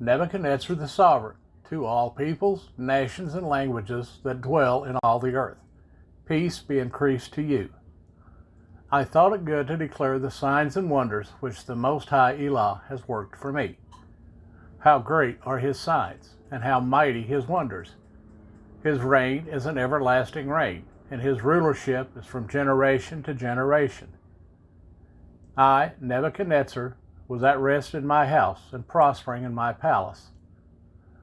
Nebuchadnezzar the sovereign, to all peoples, nations, and languages that dwell in all the earth. Peace be increased to you. I thought it good to declare the signs and wonders which the Most High Elah has worked for me. How great are his signs, and how mighty his wonders! His reign is an everlasting reign, and his rulership is from generation to generation. I, Nebuchadnezzar, was at rest in my house and prospering in my palace.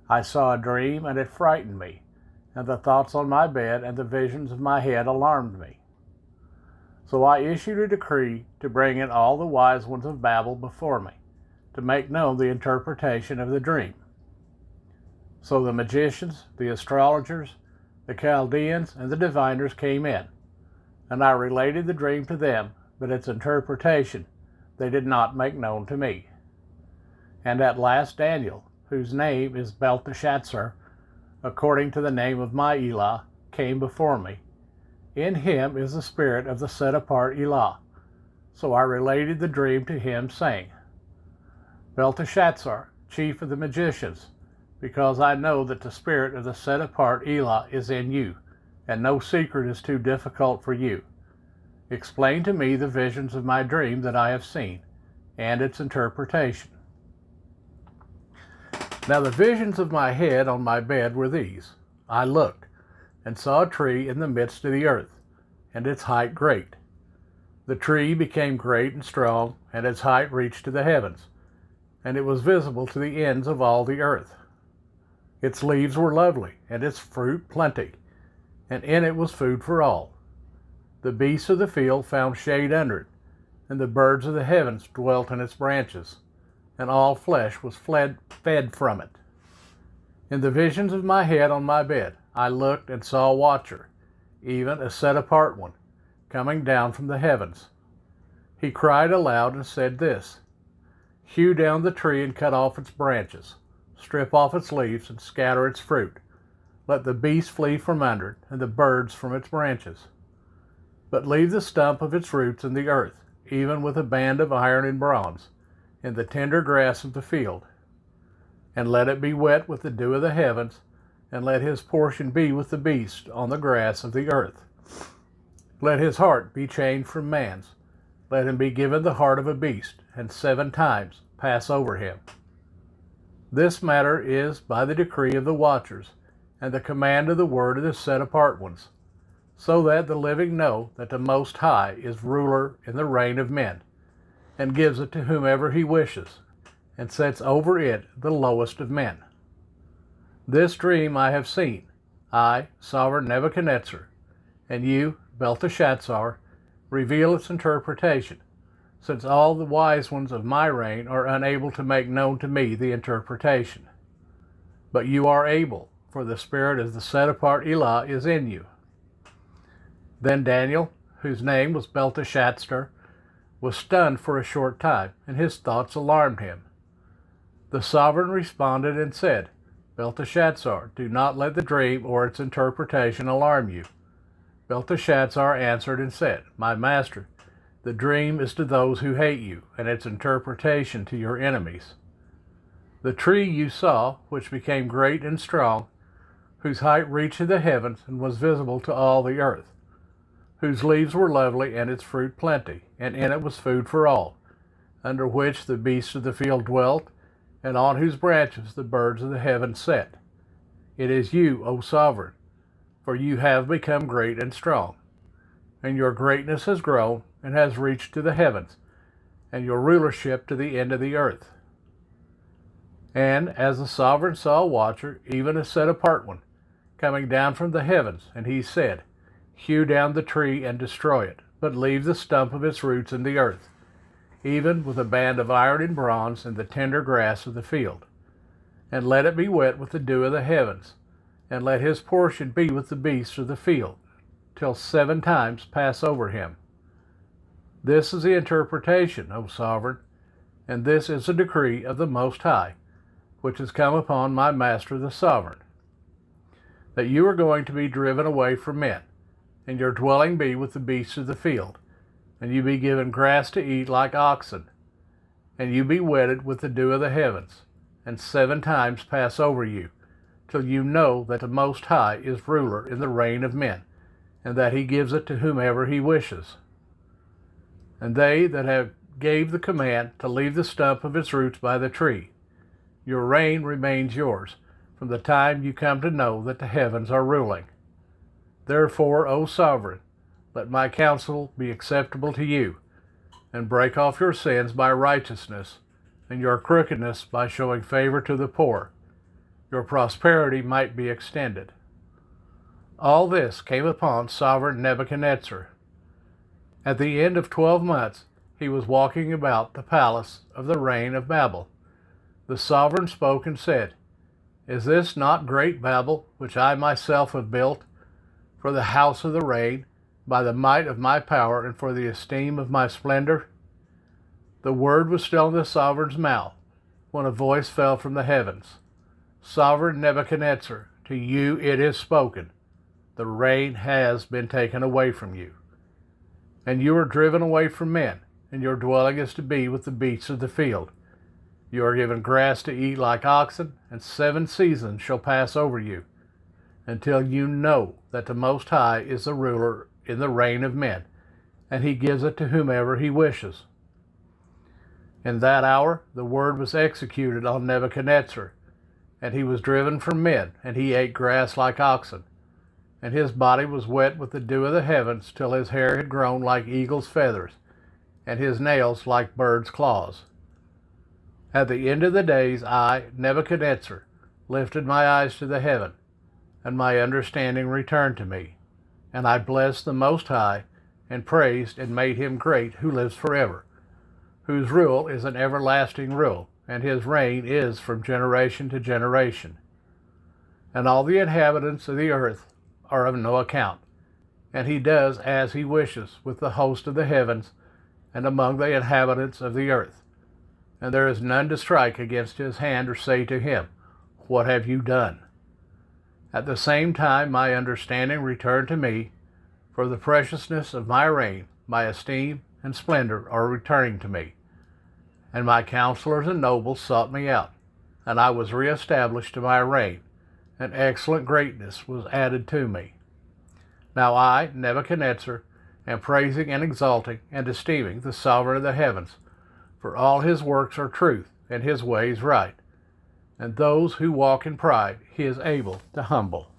I saw a dream, and it frightened me, and the thoughts on my bed and the visions of my head alarmed me. So I issued a decree to bring in all the wise ones of Babel before me, to make known the interpretation of the dream. So the magicians, the astrologers, the Chaldeans, and the diviners came in, and I related the dream to them, but its interpretation they did not make known to me. And at last Daniel, whose name is Belteshazzar, according to the name of my Elah, came before me. In him is the spirit of the set-apart Elah. So I related the dream to him, saying, Belteshazzar, chief of the magicians, because I know that the spirit of the set-apart Elah is in you, and no secret is too difficult for you. Explain to me the visions of my dream that I have seen, and its interpretation. Now the visions of my head on my bed were these. I looked, and saw a tree in the midst of the earth, and its height great. The tree became great and strong, and its height reached to the heavens, and it was visible to the ends of all the earth. Its leaves were lovely, and its fruit plenty, and in it was food for all. The beasts of the field found shade under it, and the birds of the heavens dwelt in its branches, and all flesh was fed from it. In the visions of my head on my bed, I looked and saw a watcher, even a set-apart one, coming down from the heavens. He cried aloud and said this, Hew down the tree and cut off its branches, strip off its leaves and scatter its fruit. Let the beasts flee from under it, and the birds from its branches. But leave the stump of its roots in the earth, even with a band of iron and bronze, in the tender grass of the field. And let it be wet with the dew of the heavens, and let his portion be with the beast on the grass of the earth. Let his heart be changed from man's. Let him be given the heart of a beast, and 7 times pass over him. This matter is by the decree of the watchers, and the command of the word of the set-apart ones, so that the living know that the Most High is ruler in the reign of men, and gives it to whomever he wishes, and sets over it the lowest of men. This dream I have seen, I, sovereign Nebuchadnezzar, and you, Belteshazzar, reveal its interpretation, since all the wise ones of my reign are unable to make known to me the interpretation. But you are able, for the spirit of the set-apart Elah is in you. Then Daniel, whose name was Belteshazzar, was stunned for a short time, and his thoughts alarmed him. The sovereign responded and said, Belteshazzar, do not let the dream or its interpretation alarm you. Belteshazzar answered and said, My master, the dream is to those who hate you, and its interpretation to your enemies. The tree you saw, which became great and strong, whose height reached to the heavens and was visible to all the earth, whose leaves were lovely and its fruit plenty, and in it was food for all, under which the beasts of the field dwelt, and on whose branches the birds of the heavens sat. It is you, O sovereign, for you have become great and strong, and your greatness has grown and has reached to the heavens, and your rulership to the end of the earth. And as the sovereign saw a watcher, even a set-apart one, coming down from the heavens, and he said, Hew down the tree and destroy it, but leave the stump of its roots in the earth, even with a band of iron and bronze in the tender grass of the field. And let it be wet with the dew of the heavens, and let his portion be with the beasts of the field, till 7 times pass over him. This is the interpretation, O sovereign, and this is the decree of the Most High, which has come upon my master the sovereign, that you are going to be driven away from men, and your dwelling be with the beasts of the field, and you be given grass to eat like oxen, and you be wetted with the dew of the heavens, and 7 times pass over you, till you know that the Most High is ruler in the reign of men, and that he gives it to whomever he wishes. And they that have gave the command to leave the stump of its roots by the tree, your reign remains yours, from the time you come to know that the heavens are ruling. Therefore, O sovereign, let my counsel be acceptable to you, and break off your sins by righteousness, and your crookedness by showing favor to the poor. Your prosperity might be extended. All this came upon sovereign Nebuchadnezzar. At the end of 12 months, he was walking about the palace of the reign of Babel. The sovereign spoke and said, Is this not great Babel, which I myself have built, for the house of the reign, by the might of my power and for the esteem of my splendor? The word was still in the sovereign's mouth, when a voice fell from the heavens. Sovereign Nebuchadnezzar, to you it is spoken, the reign has been taken away from you. And you are driven away from men, and your dwelling is to be with the beasts of the field. You are given grass to eat like oxen, and 7 seasons shall pass over you, until you know that the Most High is the ruler in the reign of men, and he gives it to whomever he wishes. In that hour the word was executed on Nebuchadnezzar, and he was driven from men, and he ate grass like oxen, and his body was wet with the dew of the heavens, till his hair had grown like eagle's feathers, and his nails like birds' claws. At the end of the days I, Nebuchadnezzar, lifted my eyes to the heaven, and my understanding returned to me. And I blessed the Most High, and praised and made him great who lives forever, whose rule is an everlasting rule, and his reign is from generation to generation. And all the inhabitants of the earth are of no account, and he does as he wishes with the host of the heavens and among the inhabitants of the earth. And there is none to strike against his hand or say to him, What have you done? At the same time my understanding returned to me, for the preciousness of my reign, my esteem and splendor are returning to me. And my counselors and nobles sought me out, and I was reestablished to my reign, and excellent greatness was added to me. Now I, Nebuchadnezzar, am praising and exalting and esteeming the sovereign of the heavens, for all his works are truth, and his ways right, and those who walk in pride he is able to humble.